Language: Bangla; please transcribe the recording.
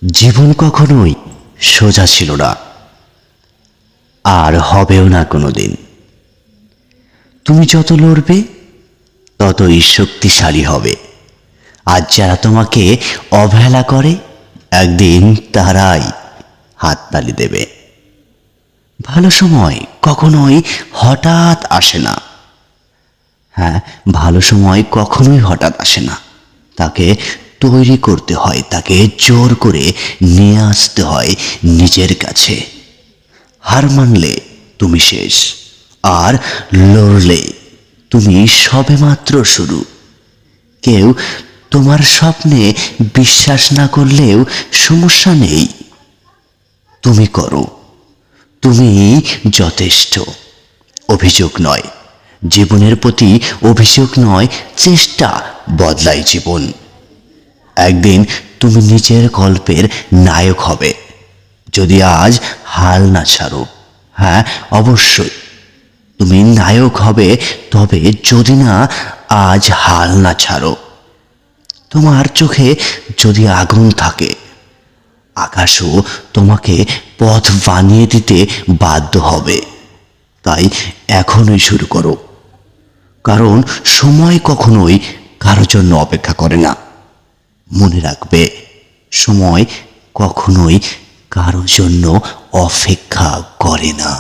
জীবন কখনোই সোজা ছিল না, আর হবেও না কোনোদিন। তুমি যত লড়বে ততই শক্তিশালী হবে। আজ যারা তোমাকে অবহেলা করে, একদিন তারাই হাততালি দেবে। ভালো সময় কখনোই হঠাৎ আসে না। হ্যাঁ, ভালো সময় কখনোই হঠাৎ আসে না। তাকে তৈরি করতে হয়, তাকে জোর করে নিয়ে আসতে হয় নিজের কাছে। হার মানলে তুমি শেষ, আর লড়লে তুমি সবেমাত্র শুরু। কেউ তোমার স্বপ্নে বিশ্বাস না করলেও সমস্যা নেই, তুমি করো। তুমি যথেষ্ট। অভিযোগ নয়, জীবনের প্রতি অভিযোগ নয়, চেষ্টা বদলায় জীবন। একদিন তুমি নিজের গল্পের নায়ক হবে, যদি আজ হাল না ছাড়ো। হ্যাঁ, অবশ্যই তুমি নায়ক হবে, তবে যদি না আজ হাল না ছাড়ো। তোমার চোখে যদি আগুন থাকে, আকাশও তোমাকে পথ বানিয়ে দিতে বাধ্য হবে। তাই এখনই শুরু করো, কারণ সময় কখনোই কারোর জন্য অপেক্ষা করে না। মনে রাখবে, সময় কখনোই কারোর জন্য অপেক্ষা করে না।